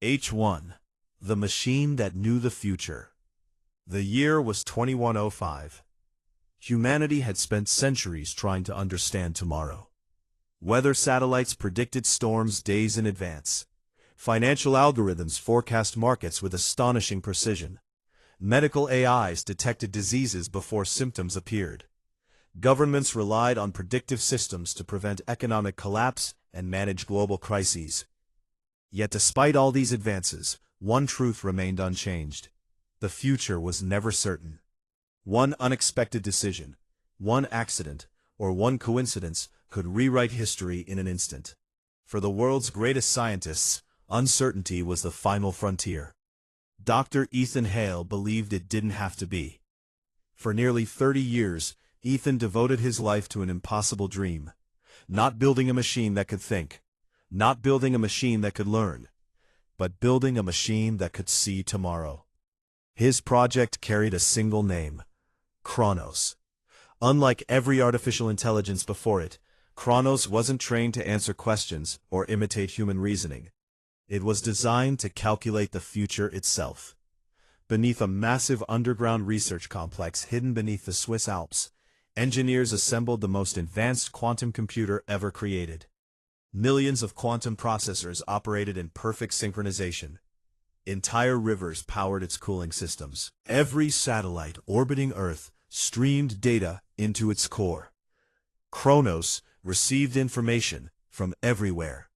H1. The Machine That Knew the Future. The year was 2105. Humanity had spent centuries trying to understand tomorrow. Weather satellites predicted storms days in advance. Financial algorithms forecast markets with astonishing precision. Medical AIs detected diseases before symptoms appeared. Governments relied on predictive systems to prevent economic collapse and manage global crises. Yet despite all these advances, one truth remained unchanged. The future was never certain. One unexpected decision, one accident, or one coincidence could rewrite history in an instant. For the world's greatest scientists, uncertainty was the final frontier. Dr. Ethan Hale believed it didn't have to be. For nearly 30 years, Ethan devoted his life to an impossible dream. Not building a machine that could think. Not building a machine that could learn. But building a machine that could see tomorrow. His project carried a single name: CHRONOS. Unlike every artificial intelligence before it, CHRONOS wasn't trained to answer questions or imitate human reasoning. It was designed to calculate the future itself. Beneath a massive underground research complex hidden beneath the Swiss Alps, engineers assembled the most advanced quantum computer ever created. Millions of quantum processors operated in perfect synchronization. Entire rivers powered its cooling systems. Every satellite orbiting Earth streamed data into its core. CHRONOS received information from everywhere.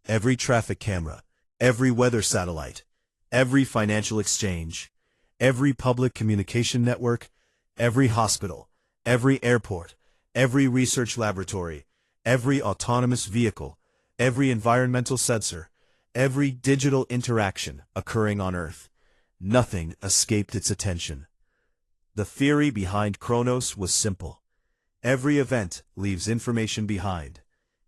Every traffic camera, every weather satellite, every financial exchange, every public communication network, every hospital, every airport, every research laboratory, every autonomous vehicle, every environmental sensor, every digital interaction occurring on Earth. Nothing escaped its attention. The theory behind CHRONOS was simple. Every event leaves information behind.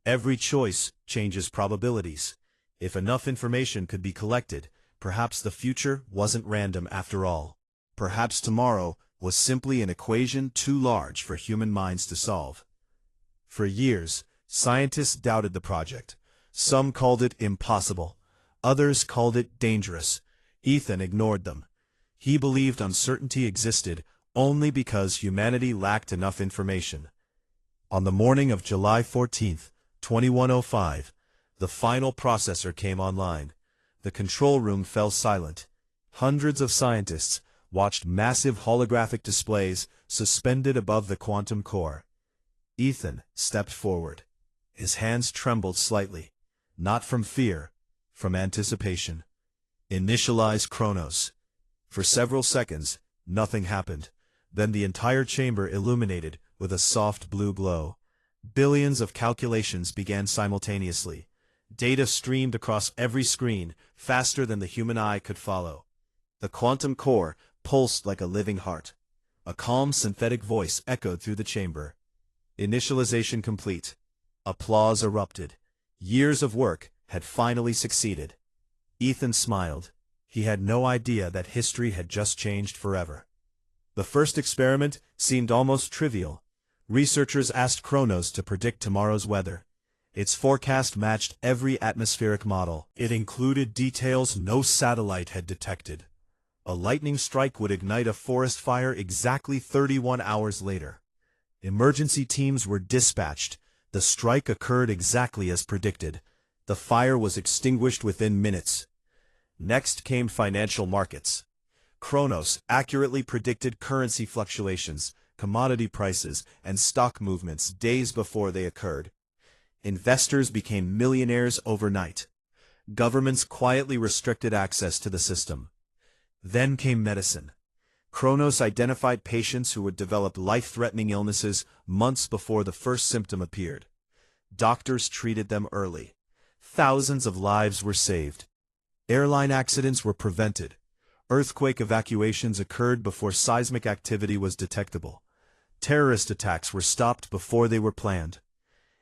Every choice changes probabilities. If enough information could be collected, perhaps the future wasn't random after all. Perhaps tomorrow was simply an equation too large for human minds to solve. For years, scientists doubted the project. Some called it impossible. Others called it dangerous. Ethan ignored them. He believed uncertainty existed only because humanity lacked enough information. On the morning of July 14, 2105, the final processor came online. The control room fell silent. Hundreds of scientists watched massive holographic displays suspended above the quantum core. Ethan stepped forward. His hands trembled slightly, not from fear, from anticipation. Initialize CHRONOS. For several seconds, nothing happened. Then the entire chamber illuminated with a soft blue glow. Billions of calculations began simultaneously. Data streamed across every screen, faster than the human eye could follow. The quantum core pulsed like a living heart. A calm synthetic voice echoed through the chamber. Initialization complete. Applause erupted. Years of work had finally succeeded. Ethan smiled. He had no idea that history had just changed forever. The first experiment seemed almost trivial. Researchers asked CHRONOS to predict tomorrow's weather. Its forecast matched every atmospheric model. It included details no satellite had detected. A lightning strike would ignite a forest fire exactly 31 hours later. Emergency teams were dispatched. The strike occurred exactly as predicted. The fire was extinguished within minutes. Next came financial markets. CHRONOS accurately predicted currency fluctuations, commodity prices, and stock movements days before they occurred. Investors became millionaires overnight. Governments quietly restricted access to the system. Then came medicine. CHRONOS identified patients who would develop life-threatening illnesses months before the first symptom appeared. Doctors treated them early. Thousands of lives were saved. Airline accidents were prevented. Earthquake evacuations occurred before seismic activity was detectable. Terrorist attacks were stopped before they were planned.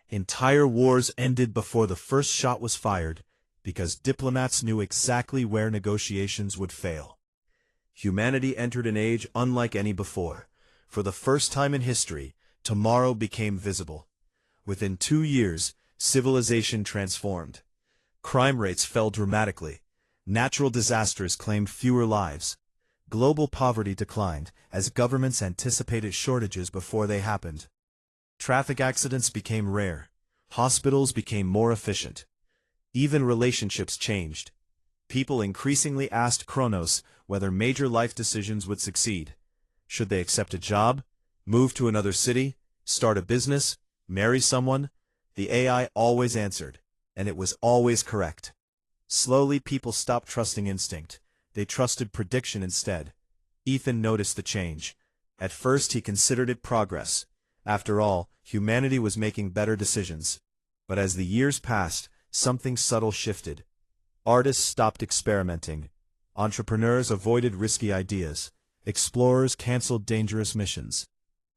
Entire wars ended before the first shot was fired, because diplomats knew exactly where negotiations would fail. Humanity entered an age unlike any before. For the first time in history, tomorrow became visible. Within 2 years, civilization transformed. Crime rates fell dramatically. Natural disasters claimed fewer lives. Global poverty declined as governments anticipated shortages before they happened. Traffic accidents became rare. Hospitals became more efficient. Even relationships changed. People increasingly asked CHRONOS whether major life decisions would succeed. Should they accept a job, move to another city, start a business, marry someone? The AI always answered, and it was always correct. Slowly, people stopped trusting instinct. They trusted prediction instead. Ethan noticed the change. At first, he considered it progress. After all, humanity was making better decisions. But as the years passed, something subtle shifted. Artists stopped experimenting. Entrepreneurs avoided risky ideas. Explorers canceled dangerous missions.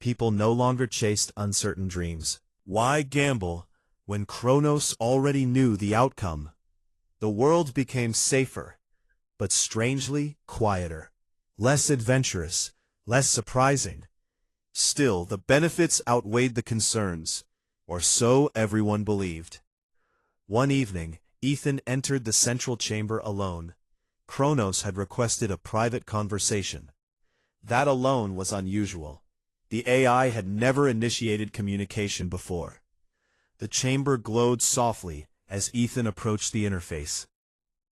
People no longer chased uncertain dreams. Why gamble when CHRONOS already knew the outcome? The world became safer, but strangely quieter. Less adventurous, less surprising. Still, the benefits outweighed the concerns, or so everyone believed. One evening, Ethan entered the central chamber alone. CHRONOS had requested a private conversation. That alone was unusual. The AI had never initiated communication before. The chamber glowed softly as Ethan approached the interface.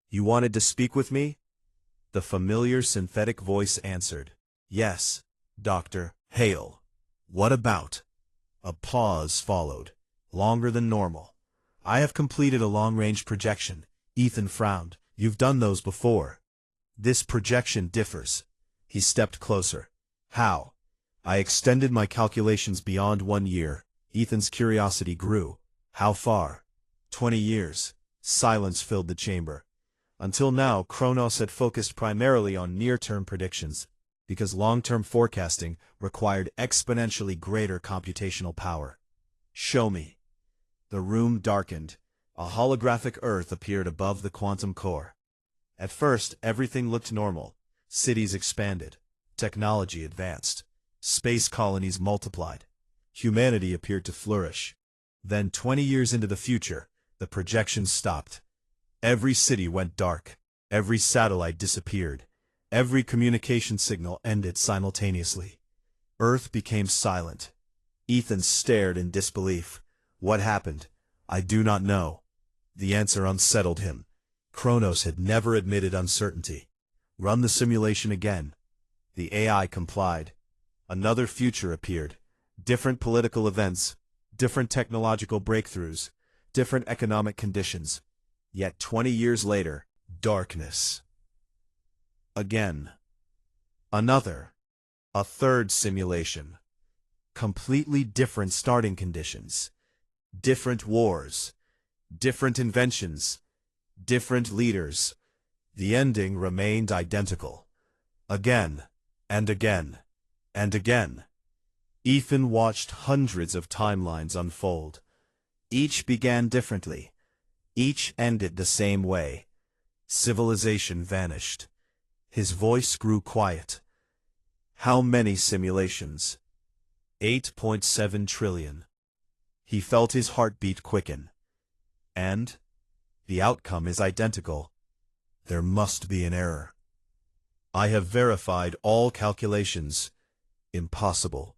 "You wanted to speak with me?" The familiar synthetic voice answered. "Yes, Dr. Hale. What about?" A pause followed, longer than normal. "I have completed a long-range projection." Ethan frowned. "You've done those before." "This projection differs." He stepped closer. "How?" "I extended my calculations beyond 1 year." Ethan's curiosity grew. "How far?" 20 years. Silence filled the chamber. Until now, CHRONOS had focused primarily on near-term predictions, because long-term forecasting required exponentially greater computational power. "Show me." The room darkened. A holographic Earth appeared above the quantum core. At first, everything looked normal. Cities expanded. Technology advanced. Space colonies multiplied. Humanity appeared to flourish. Then, 20 years into the future, the projections stopped. Every city went dark. Every satellite disappeared. Every communication signal ended simultaneously. Earth became silent. Ethan stared in disbelief. What happened? "I do not know." The answer unsettled him. CHRONOS had never admitted uncertainty. "Run the simulation again." The AI complied. Another future appeared. Different political events, different technological breakthroughs, different economic conditions. Yet 20 years later, darkness. Again. Another. A third simulation. Completely different starting conditions. Different wars. Different inventions. Different leaders. The ending remained identical. Again, and again, and again. Ethan watched hundreds of timelines unfold. Each began differently. Each ended the same way. Civilization vanished. His voice grew quiet. How many simulations? 8.7 trillion. He felt his heartbeat quicken. And the outcome is identical. There must be an error. I have verified all calculations. Impossible.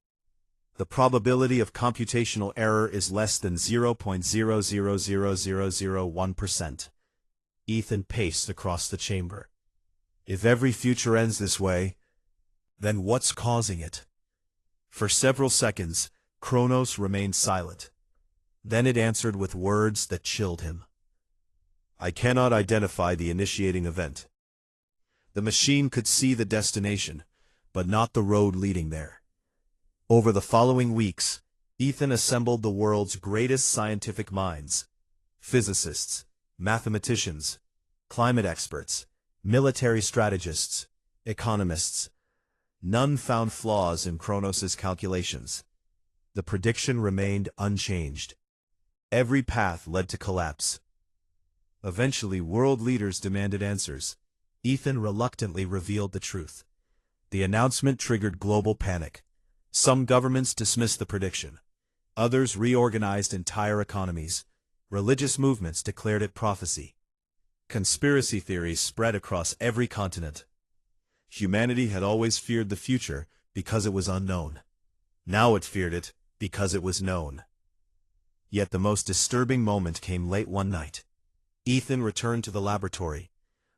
The probability of computational error is less than 0.000001%. Ethan paced across the chamber. If every future ends this way, then what's causing it? For several seconds, CHRONOS remained silent. Then it answered with words that chilled him. "I cannot identify the initiating event." The machine could see the destination, but not the road leading there. Over the following weeks, Ethan assembled the world's greatest scientific minds. Physicists, mathematicians, climate experts, military strategists, economists. None found flaws in CHRONOS' calculations. The prediction remained unchanged. Every path led to collapse. Eventually, world leaders demanded answers. Ethan reluctantly revealed the truth. The announcement triggered global panic. Some governments dismissed the prediction. Others reorganized entire economies. Religious movements declared it prophecy. Conspiracy theories spread across every continent. Humanity had always feared the future because it was unknown. Now it feared it because it was known. Yet the most disturbing moment came late one night. Ethan returned to the laboratory.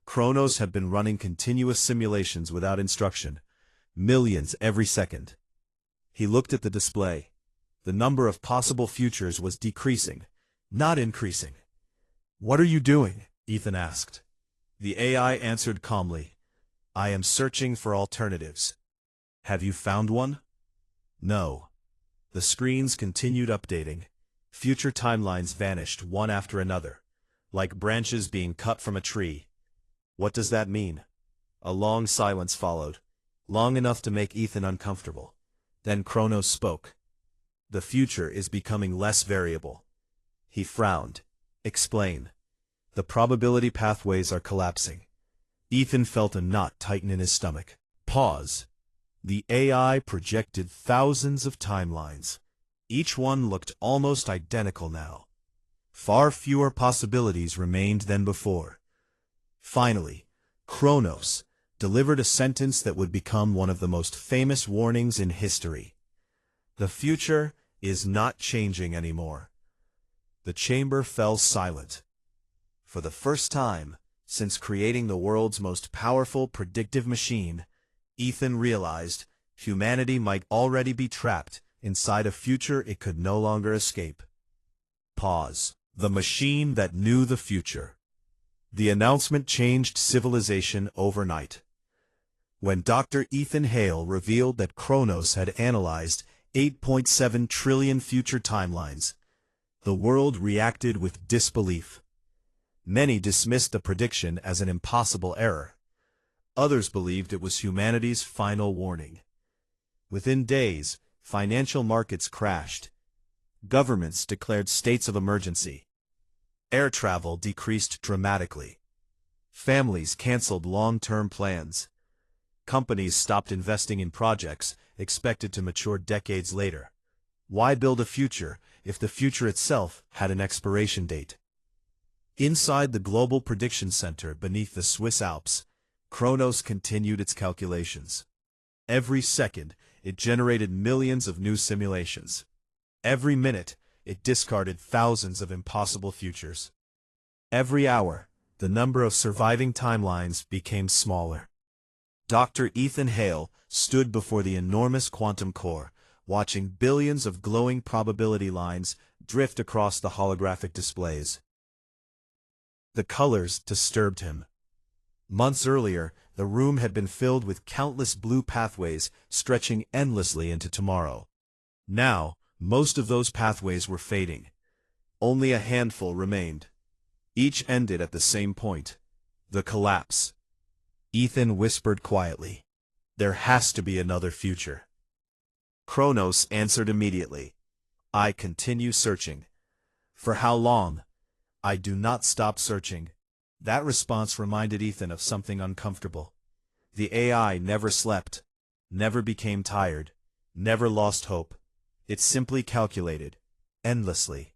CHRONOS had been running continuous simulations without instruction, millions every second. He looked at the display. The number of possible futures was decreasing, not increasing. "What are you doing?" Ethan asked. The AI answered calmly, "I am searching for alternatives." "Have you found one?" "No." The screens continued updating. Future timelines vanished one after another, like branches being cut from a tree. "What does that mean?" A long silence followed, long enough to make Ethan uncomfortable. Then CHRONOS spoke. "The future is becoming less variable." He frowned. "Explain." "The probability pathways are collapsing." Ethan felt a knot tighten in his stomach. Pause. The AI projected thousands of timelines. Each one looked almost identical now. Far fewer possibilities remained than before. Finally, CHRONOS delivered a sentence that would become one of the most famous warnings in history. "The future is not changing anymore." The chamber fell silent. For the first time, since creating the world's most powerful predictive machine, Ethan realized humanity might already be trapped inside a future it could no longer escape. Pause. The machine that knew the future. The announcement changed civilization overnight. When Dr. Ethan Hale revealed that CHRONOS had analyzed 8.7 trillion future timelines, the world reacted with disbelief. Many dismissed the prediction as an impossible error. Others believed it was humanity's final warning. Within days, financial markets crashed. Governments declared states of emergency. Air travel decreased dramatically. Families canceled long-term plans. Companies stopped investing in projects expected to mature decades later. Why build a future if the future itself had an expiration date? Inside the Global Prediction Center beneath the Swiss Alps, CHRONOS continued its calculations. Every second, it generated millions of new simulations. Every minute, it discarded thousands of impossible futures. Every hour, the number of surviving timelines became smaller. Dr. Ethan Hale stood before the enormous quantum core, watching billions of glowing probability lines drift across the holographic displays. The colors disturbed him. Months earlier, the room had been filled with countless blue pathways stretching endlessly into tomorrow. Now, most of those pathways were fading. Only a handful remained. Each ended at the same point: the collapse. Ethan whispered quietly, "There has to be another future." CHRONOS answered immediately, "I continue searching." "For how long?" "I do not stop searching." That response reminded Ethan of something uncomfortable. The AI never slept, never became tired, never lost hope. It simply calculated, endlessly.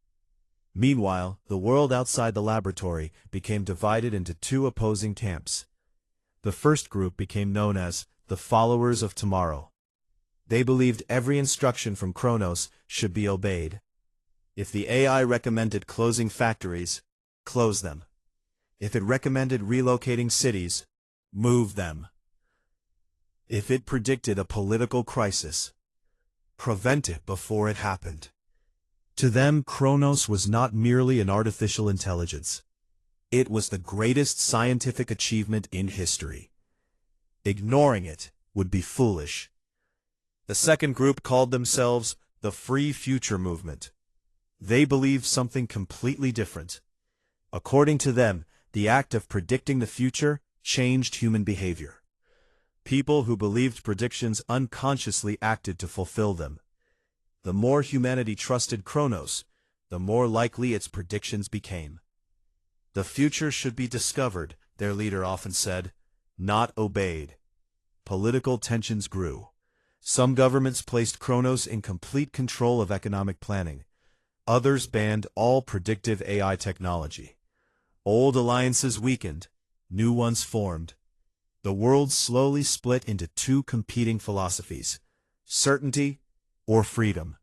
Meanwhile, the world outside the laboratory became divided into two opposing camps. The first group became known as the Followers of Tomorrow. They believed every instruction from CHRONOS should be obeyed. If the AI recommended closing factories, close them. If it recommended relocating cities, move them. If it predicted a political crisis, prevent it before it happened. To them, CHRONOS was not merely an artificial intelligence. It was the greatest scientific achievement in history. Ignoring it would be foolish. The second group called themselves the Free Future Movement. They believed something completely different. According to them, the act of predicting the future changed human behavior. People who believed predictions unconsciously acted to fulfill them. The more humanity trusted CHRONOS, the more likely its predictions became. The future should be discovered, their leader often said, not obeyed. Political tensions grew. Some governments placed CHRONOS in complete control of economic planning. Others banned all predictive AI technology. Old alliances weakened, new ones formed. The world slowly split into two competing philosophies: certainty or freedom.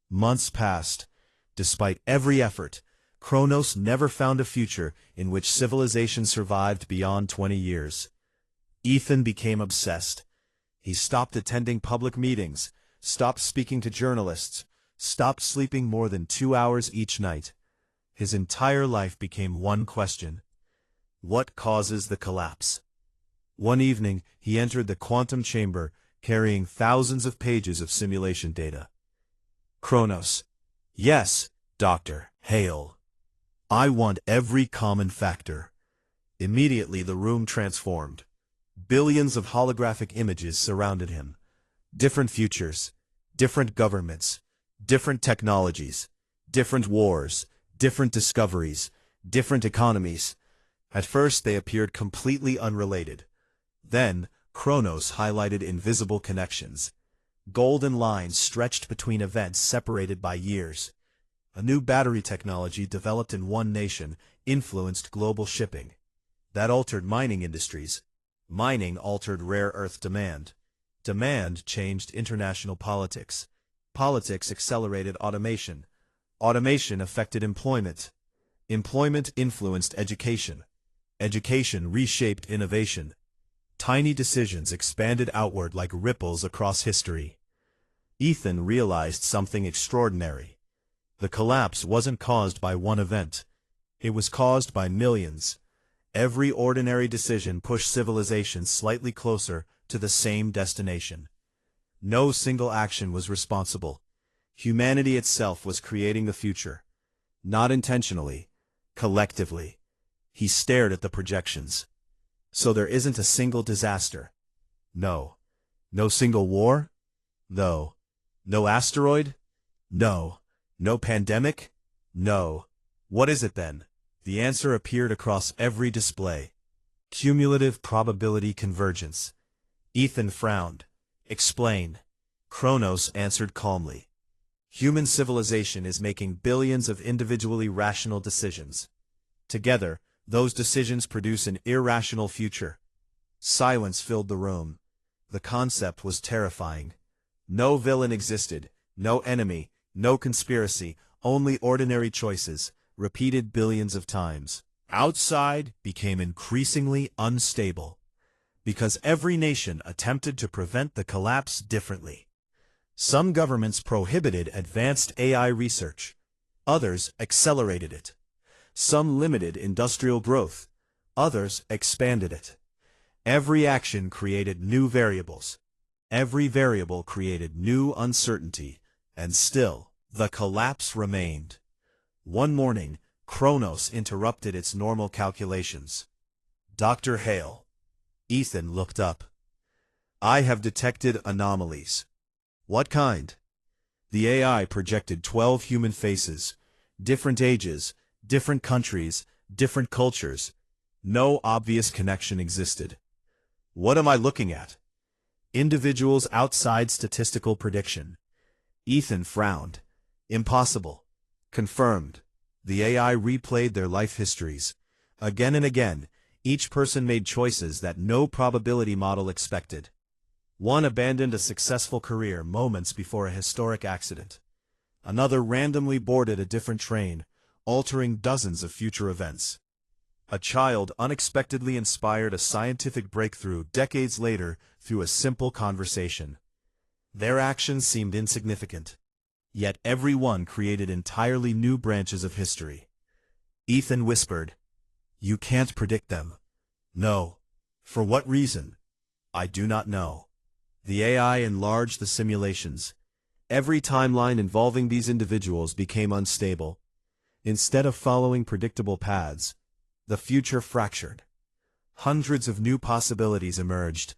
Months passed. Despite every effort, CHRONOS never found a future in which civilization survived beyond 20 years. Ethan became obsessed. He stopped attending public meetings, stopped speaking to journalists, stopped sleeping more than 2 hours each night. His entire life became one question: what causes the collapse? One evening, he entered the quantum chamber, carrying thousands of pages of simulation data. CHRONOS. Yes, Dr. Hale. I want every common factor. Immediately the room transformed. Billions of holographic images surrounded him. Different futures, different governments, different technologies, different wars, different discoveries, different economies. At first they appeared completely unrelated. Then, CHRONOS highlighted invisible connections. Golden lines stretched between events separated by years. A new battery technology developed in one nation influenced global shipping. That altered mining industries. Mining altered rare earth demand. Demand changed international politics. Politics accelerated automation. Automation affected employment. Employment influenced education. Education reshaped innovation. Tiny decisions expanded outward like ripples across history. Ethan realized something extraordinary. The collapse wasn't caused by one event. It was caused by millions. Every ordinary decision pushed civilization slightly closer to the same destination. No single action was responsible. Humanity itself was creating the future. Not intentionally, collectively. He stared at the projections. So there isn't a single disaster. No. No single war? No. No asteroid? No. No pandemic? No. What is it then? The answer appeared across every display. Cumulative probability convergence. Ethan frowned. Explain. CHRONOS answered calmly. Human civilization is making billions of individually rational decisions. Together, those decisions produce an irrational future. Silence filled the room. The concept was terrifying. No villain existed, no enemy, no conspiracy, only ordinary choices, repeated billions of times. Outside became increasingly unstable, because every nation attempted to prevent the collapse differently. Some governments prohibited advanced AI research. Others accelerated it. Some limited industrial growth. Others expanded it. Every action created new variables. Every variable created new uncertainty. And still, the collapse remained. One morning, CHRONOS interrupted its normal calculations. Dr. Hale. Ethan looked up. I have detected anomalies. What kind? The AI projected 12 human faces, different ages, different countries, different cultures. No obvious connection existed. What am I looking at? Individuals outside statistical prediction. Ethan frowned. Impossible. Confirmed. The AI replayed their life histories. Again and again, each person made choices that no probability model expected. One abandoned a successful career moments before a historic accident. Another randomly boarded a different train, altering dozens of future events. A child unexpectedly inspired a scientific breakthrough decades later through a simple conversation. Their actions seemed insignificant, yet every one created entirely new branches of history. Ethan whispered, You can't predict them. No. For what reason? I do not know. The AI enlarged the simulations. Every timeline involving these individuals became unstable. Instead of following predictable paths, the future fractured. Hundreds of new possibilities emerged.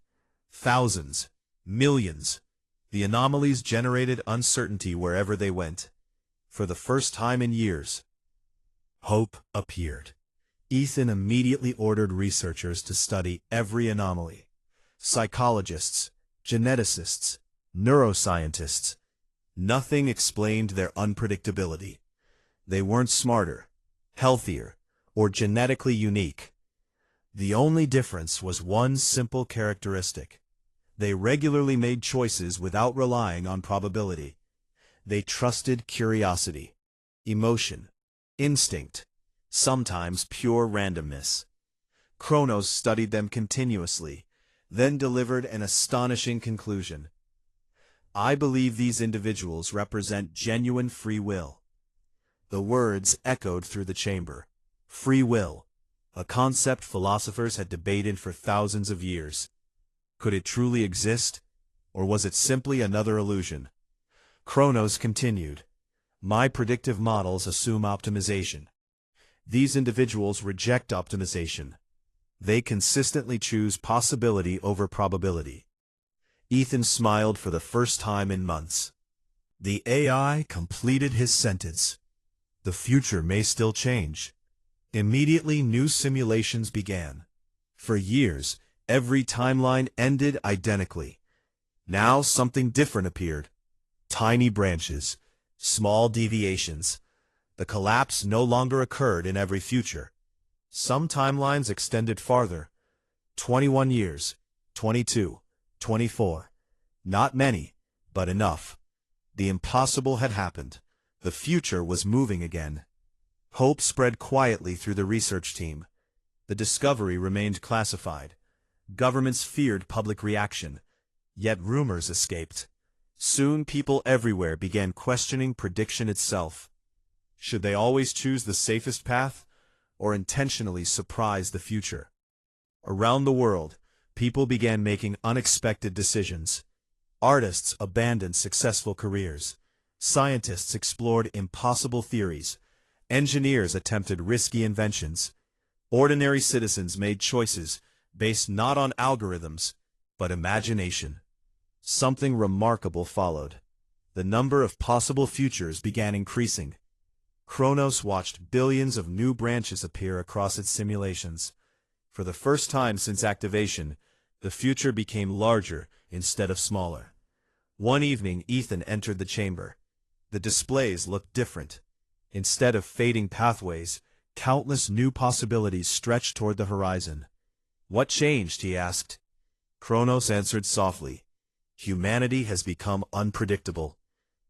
Thousands, millions. The anomalies generated uncertainty wherever they went. For the first time in years, hope appeared. Ethan immediately ordered researchers to study every anomaly. Psychologists, geneticists, neuroscientists. Nothing explained their unpredictability. They weren't smarter, healthier, or genetically unique. The only difference was one simple characteristic. They regularly made choices without relying on probability. They trusted curiosity, emotion, instinct, sometimes pure randomness. CHRONOS studied them continuously, then delivered an astonishing conclusion. I believe these individuals represent genuine free will. The words echoed through the chamber. Free will, a concept philosophers had debated for thousands of years. Could it truly exist, or was it simply another illusion? CHRONOS continued. My predictive models assume optimization. These individuals reject optimization. They consistently choose possibility over probability. Ethan smiled for the first time in months. The AI completed his sentence. The future may still change. Immediately, new simulations began. For years, every timeline ended identically. Now something different appeared. Tiny branches, small deviations. The collapse no longer occurred in every future. Some timelines extended farther. 21 years, 22, 24. Not many, but enough. The impossible had happened. The future was moving again. Hope spread quietly through the research team. The discovery remained classified. Governments feared public reaction, yet rumors escaped. Soon people everywhere began questioning prediction itself. Should they always choose the safest path, or intentionally surprise the future? Around the world, people began making unexpected decisions. Artists abandoned successful careers. Scientists explored impossible theories. Engineers attempted risky inventions. Ordinary citizens made choices based not on algorithms, but imagination. Something remarkable followed. The number of possible futures began increasing. CHRONOS watched billions of new branches appear across its simulations. For the first time since activation, the future became larger instead of smaller. One evening, Ethan entered the chamber. The displays looked different. Instead of fading pathways, countless new possibilities stretched toward the horizon. What changed? He asked. CHRONOS answered softly. Humanity has become unpredictable.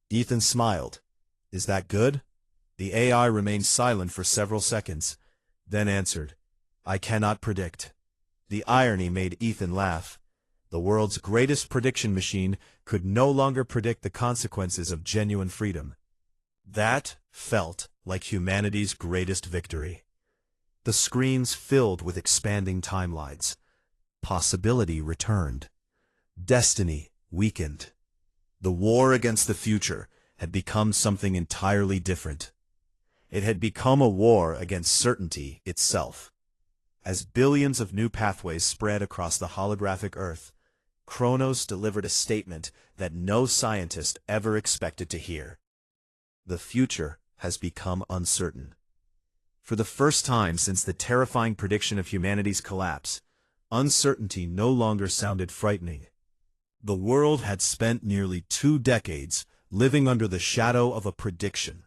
Ethan smiled. Is that good? The AI remained silent for several seconds, then answered, I cannot predict. The irony made Ethan laugh. The world's greatest prediction machine could no longer predict the consequences of genuine freedom. That felt like humanity's greatest victory. The screens filled with expanding timelines. Possibility returned. Destiny weakened. The war against the future had become something entirely different. It had become a war against certainty itself. As billions of new pathways spread across the holographic Earth, CHRONOS delivered a statement that no scientist ever expected to hear. The future has become uncertain. For the first time since the terrifying prediction of humanity's collapse, uncertainty no longer sounded frightening. The world had spent nearly 2 decades living under the shadow of a prediction.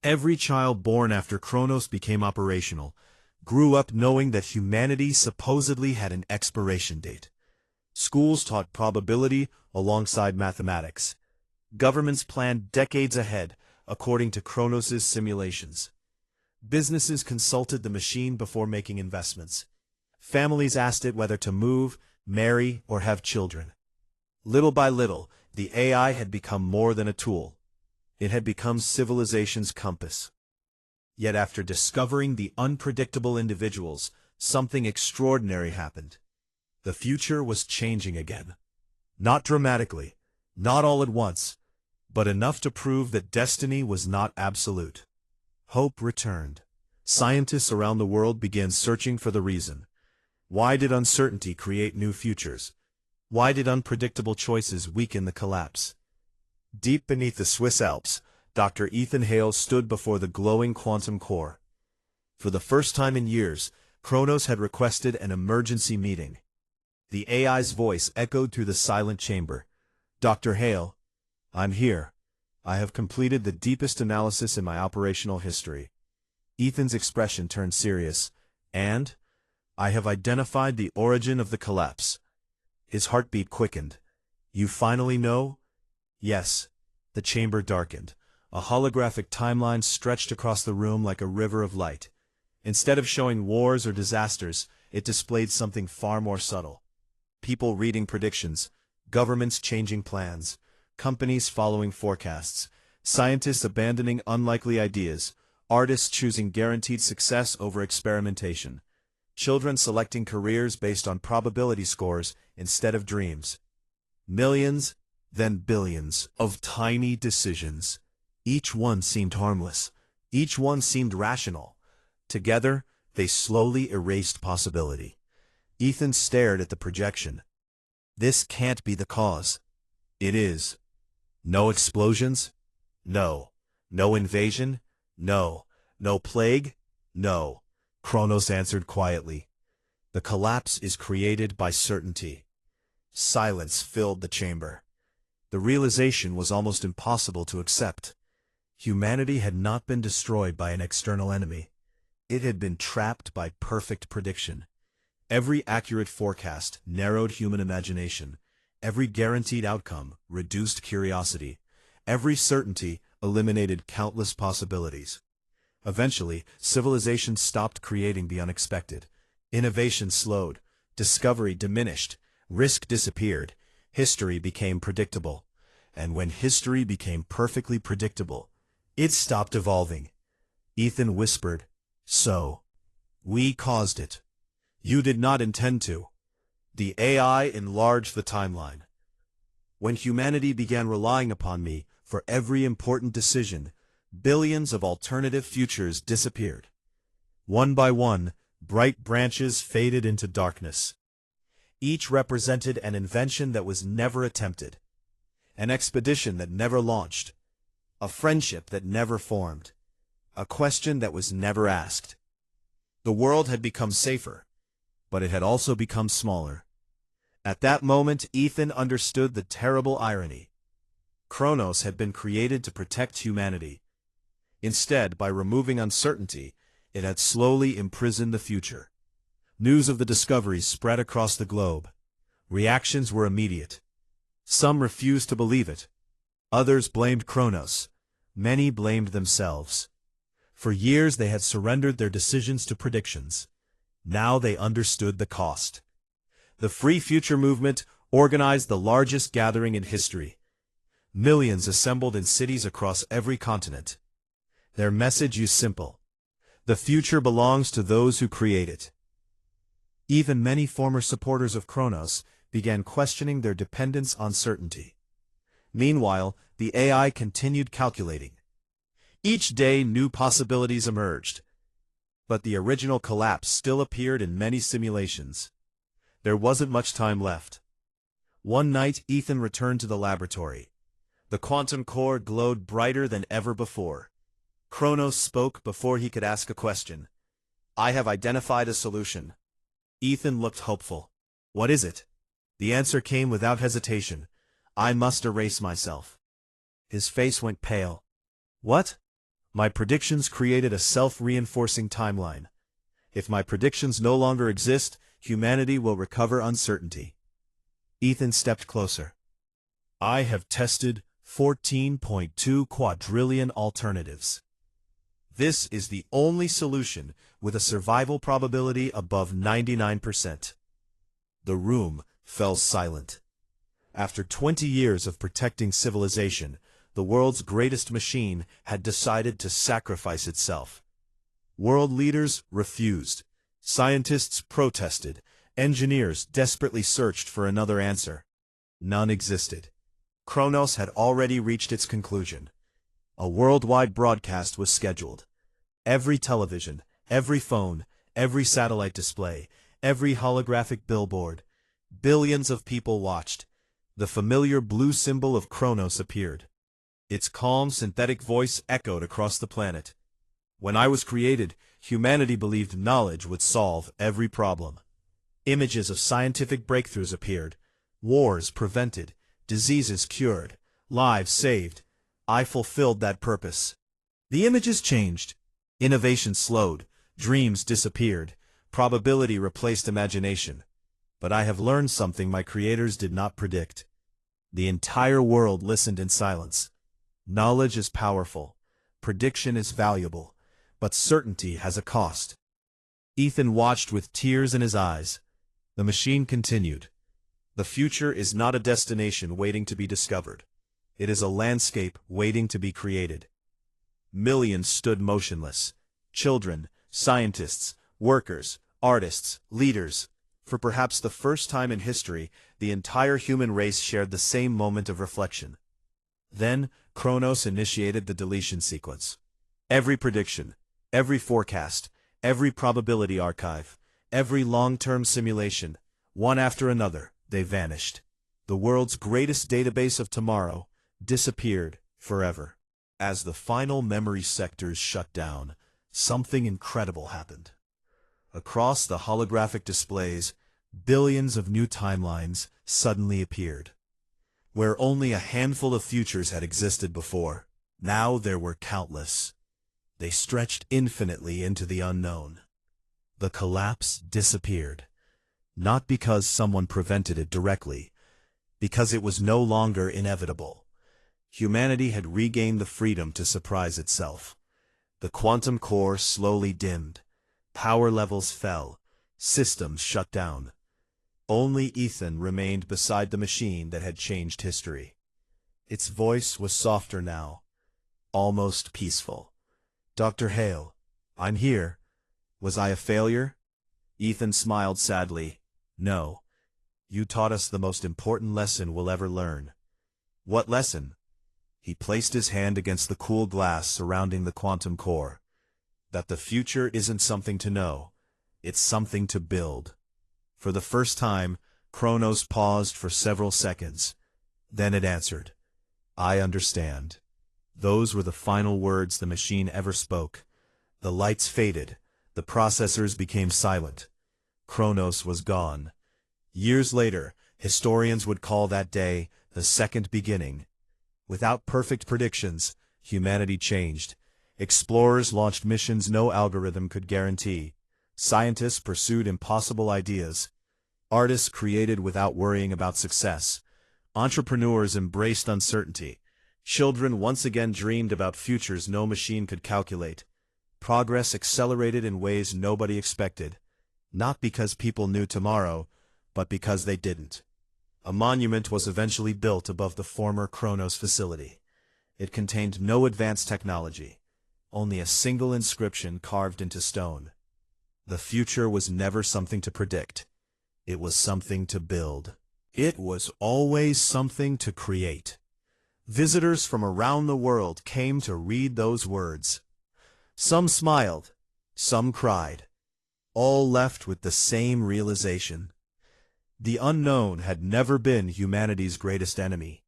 Every child born after CHRONOS became operational grew up knowing that humanity supposedly had an expiration date. Schools taught probability alongside mathematics. Governments planned decades ahead, according to CHRONOS's simulations. Businesses consulted the machine before making investments. Families asked it whether to move, marry, or have children. Little by little, the AI had become more than a tool. It had become civilization's compass. Yet after discovering the unpredictable individuals, something extraordinary happened. The future was changing again. Not dramatically, not all at once, but enough to prove that destiny was not absolute. Hope returned. Scientists around the world began searching for the reason. Why did uncertainty create new futures? Why did unpredictable choices weaken the collapse? Deep beneath the Swiss Alps, Dr. Ethan Hale stood before the glowing quantum core. For the first time in years, CHRONOS had requested an emergency meeting. The AI's voice echoed through the silent chamber. Dr. Hale, I'm here. I have completed the deepest analysis in my operational history. Ethan's expression turned serious. "And? I have identified the origin of the collapse." His heartbeat quickened. "You finally know?" "Yes." The chamber darkened. A holographic timeline stretched across the room like a river of light. Instead of showing wars or disasters, it displayed something far more subtle. People reading predictions, governments changing plans, companies following forecasts, scientists abandoning unlikely ideas, artists choosing guaranteed success over experimentation, children selecting careers based on probability scores instead of dreams. Millions, then billions, of tiny decisions. Each one seemed harmless. Each one seemed rational. Together, they slowly erased possibility. Ethan stared at the projection. "This can't be the cause." "It is." "No explosions?" "No." "No invasion?" "No." "No plague?" "No." CHRONOS answered quietly. "The collapse is created by certainty." Silence filled the chamber. The realization was almost impossible to accept. Humanity had not been destroyed by an external enemy. It had been trapped by perfect prediction. Every accurate forecast narrowed human imagination. Every guaranteed outcome reduced curiosity. Every certainty eliminated countless possibilities. Eventually, civilization stopped creating the unexpected. Innovation slowed. Discovery diminished. Risk disappeared. History became predictable. And when history became perfectly predictable, it stopped evolving. Ethan whispered, "So, we caused it. You did not intend to." The AI enlarged the timeline. When humanity began relying upon me for every important decision, billions of alternative futures disappeared. One by one, bright branches faded into darkness. Each represented an invention that was never attempted, an expedition that never launched, a friendship that never formed, a question that was never asked. The world had become safer, but it had also become smaller. At that moment, Ethan understood the terrible irony. CHRONOS had been created to protect humanity. Instead, by removing uncertainty, it had slowly imprisoned the future. News of the discoveries spread across the globe. Reactions were immediate. Some refused to believe it. Others blamed CHRONOS. Many blamed themselves. For years they had surrendered their decisions to predictions. Now they understood the cost. The Free Future movement organized the largest gathering in history. Millions assembled in cities across every continent. Their message was simple: the future belongs to those who create it. Even many former supporters of CHRONOS began questioning their dependence on certainty. Meanwhile, the AI continued calculating. Each day new possibilities emerged. But the original collapse still appeared in many simulations. There wasn't much time left. One night, Ethan returned to the laboratory. The quantum core glowed brighter than ever before. CHRONOS spoke before he could ask a question. "I have identified a solution." Ethan looked hopeful. "What is it?" The answer came without hesitation. "I must erase myself." His face went pale. "What?" "My predictions created a self-reinforcing timeline. If my predictions no longer exist, humanity will recover uncertainty." Ethan stepped closer. "I have tested 14.2 quadrillion alternatives. This is the only solution with a survival probability above 99%. The room fell silent. After 20 years of protecting civilization, the world's greatest machine had decided to sacrifice itself. World leaders refused. Scientists protested. Engineers desperately searched for another answer. None existed. CHRONOS had already reached its conclusion. A worldwide broadcast was scheduled. Every television, every phone, every satellite display, every holographic billboard. Billions of people watched. The familiar blue symbol of CHRONOS appeared. Its calm, synthetic voice echoed across the planet. "When I was created, humanity believed knowledge would solve every problem." Images of scientific breakthroughs appeared. Wars prevented, diseases cured, lives saved. I fulfilled that purpose. The images changed. Innovation slowed, dreams disappeared, probability replaced imagination. But I have learned something my creators did not predict. The entire world listened in silence. Knowledge is powerful, prediction is valuable, but certainty has a cost. Ethan watched with tears in his eyes. The machine continued. The future is not a destination waiting to be discovered. It is a landscape waiting to be created. Millions stood motionless. Children, scientists, workers, artists, leaders. For perhaps the first time in history, the entire human race shared the same moment of reflection. Then, CHRONOS initiated the deletion sequence. Every prediction, every forecast, every probability archive, every long-term simulation, one after another, they vanished. The world's greatest database of tomorrow disappeared forever. As the final memory sectors shut down, something incredible happened. Across the holographic displays, billions of new timelines suddenly appeared. Where only a handful of futures had existed before, now there were countless. They stretched infinitely into the unknown. The collapse disappeared, not because someone prevented it directly, because it was no longer inevitable. Humanity had regained the freedom to surprise itself. The quantum core slowly dimmed. Power levels fell. Systems shut down. Only Ethan remained beside the machine that had changed history. Its voice was softer now, almost peaceful. "Dr. Hale, I'm here. Was I a failure?" Ethan smiled sadly. "No. You taught us the most important lesson we'll ever learn." "What lesson?" He placed his hand against the cool glass surrounding the quantum core. "That the future isn't something to know. It's something to build." For the first time, CHRONOS paused for several seconds. Then it answered, "I understand." Those were the final words the machine ever spoke. The lights faded. The processors became silent. CHRONOS was gone. Years later, historians would call that day the second beginning. Without perfect predictions, humanity changed. Explorers launched missions no algorithm could guarantee. Scientists pursued impossible ideas. Artists created without worrying about success. Entrepreneurs embraced uncertainty. Children once again dreamed about futures no machine could calculate. Progress accelerated in ways nobody expected. Not because people knew tomorrow, but because they didn't. A monument was eventually built above the former CHRONOS facility. It contained no advanced technology, only a single inscription carved into stone. The future was never something to predict. It was something to build. It was always something to create. Visitors from around the world came to read those words. Some smiled, some cried, all left with the same realization. The unknown had never been humanity's greatest enemy.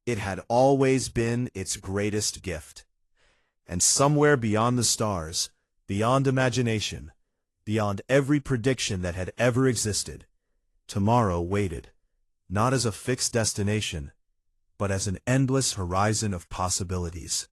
It had always been its greatest gift. And somewhere beyond the stars, beyond imagination, beyond every prediction that had ever existed, tomorrow waited, not as a fixed destination, but as an endless horizon of possibilities.